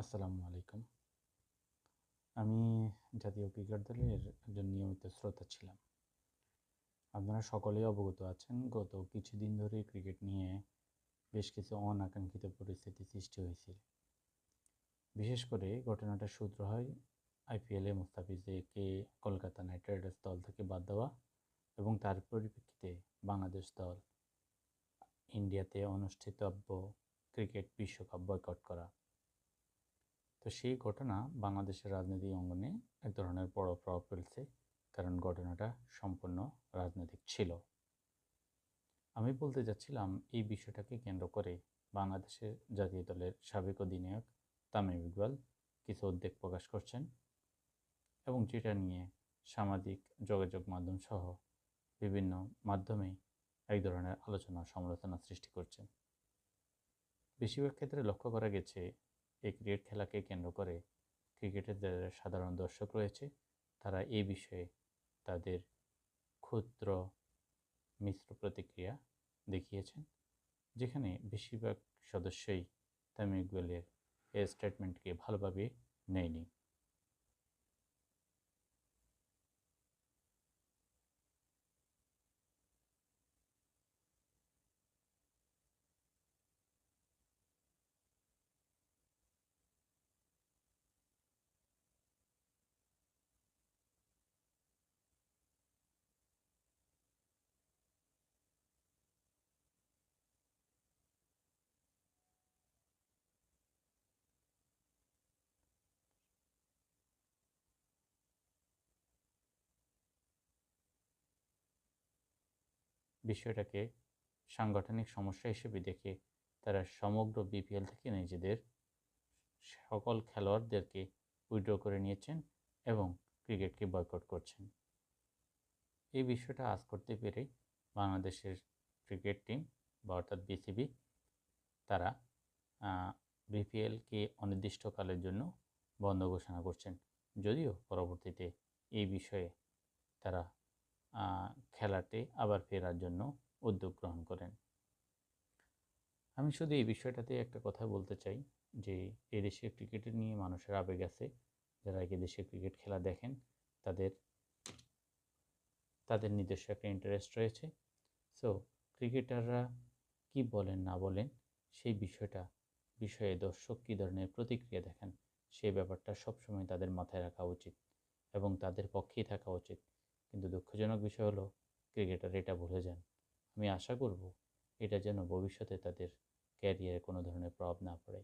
আসসালামু আলাইকুম। আমি জাতীয় ক্রিকেট দলের একজন নিয়মিত শ্রোতা ছিলাম। আপনারা সকলেই অবগত আছেন, গত কিছুদিন ধরে ক্রিকেট নিয়ে বেশ কিছু অনাকাঙ্ক্ষিত পরিস্থিতি সৃষ্টি হয়েছিল। বিশেষ করে ঘটনাটার সূত্র হয় আইপিএলে মুস্তাফিজকে কলকাতা নাইট রাইডার্স দল থেকে বাদ দেওয়া এবং তার পরিপ্রেক্ষিতে বাংলাদেশ দল ইন্ডিয়াতে অনুষ্ঠিতব্য ক্রিকেট বিশ্বকাপ বয়কট করা। তো সেই ঘটনা বাংলাদেশের রাজনৈতিক অঙ্গনে এক ধরনের বড় প্রভাব ফেলছে, কারণ ঘটনাটা সম্পূর্ণ রাজনৈতিক ছিল। আমি বলতে যাচ্ছিলাম, এই বিষয়টাকে কেন্দ্র করে বাংলাদেশের জাতীয় দলের সাবেক অধিনায়ক তামিম ইকবাল কিছু উদ্বেগ প্রকাশ করছেন এবং যেটা নিয়ে সামাজিক যোগাযোগ মাধ্যম সহ বিভিন্ন মাধ্যমে এক ধরনের আলোচনা সমালোচনা সৃষ্টি করছেন। বেশিরভাগ ক্ষেত্রে লক্ষ্য করা গেছে, এই ক্রিকেট খেলাকে কেন্দ্র করে ক্রিকেটের যারা সাধারণ দর্শক রয়েছে তারা এই বিষয়ে তাদের ক্ষুদ্র মিশ্র প্রতিক্রিয়া দেখিয়েছেন, যেখানে বেশিরভাগ সদস্যই তামিম ইকবালের এই স্টেটমেন্টকে ভালোভাবে নেয়নি। বিষয়টাকে সাংগঠনিক সমস্যা হিসেবে দেখে তারা সমগ্র বিপিএল থেকে নিজেদের সকল খেলোয়াড়দেরকে উইথড্র করে নিয়েছেন এবং ক্রিকেটকে বয়কট করছেন। এই বিষয়টা আজ করতে পেরে বাংলাদেশের ক্রিকেট টিম বা অর্থাৎ বিসিবি তারা বিপিএলকে অনির্দিষ্টকালের জন্য বন্ধ ঘোষণা করছেন, যদিও পরবর্তীতে এই বিষয়ে তারা খেলাতে আবার ফেরার জন্য উদ্যোগ গ্রহণ করেন। আমি শুধু এই বিষয়টাতে একটা কথা বলতে চাই যে এদেশের ক্রিকেটের নিয়ে মানুষের আবেগ আছে। যারা এদেশে ক্রিকেট খেলা দেখেন তাদের তাদের নিজস্ব একটা ইন্টারেস্ট রয়েছে। সো ক্রিকেটাররা কি বলেন না বলেন সেই বিষয়ে দর্শক কী ধরনের প্রতিক্রিয়া দেখান সেই ব্যাপারটা সবসময় তাদের মাথায় রাখা উচিত এবং তাদের পক্ষেই থাকা উচিত। কিন্তু দুঃখজনক বিষয় হলো ক্রিকেটার এটা ভুলে যান। আমি আশা করব এটা যেন ভবিষ্যতে তাদের ক্যারিয়ারে কোনো ধরনের প্রভাব না পড়ে।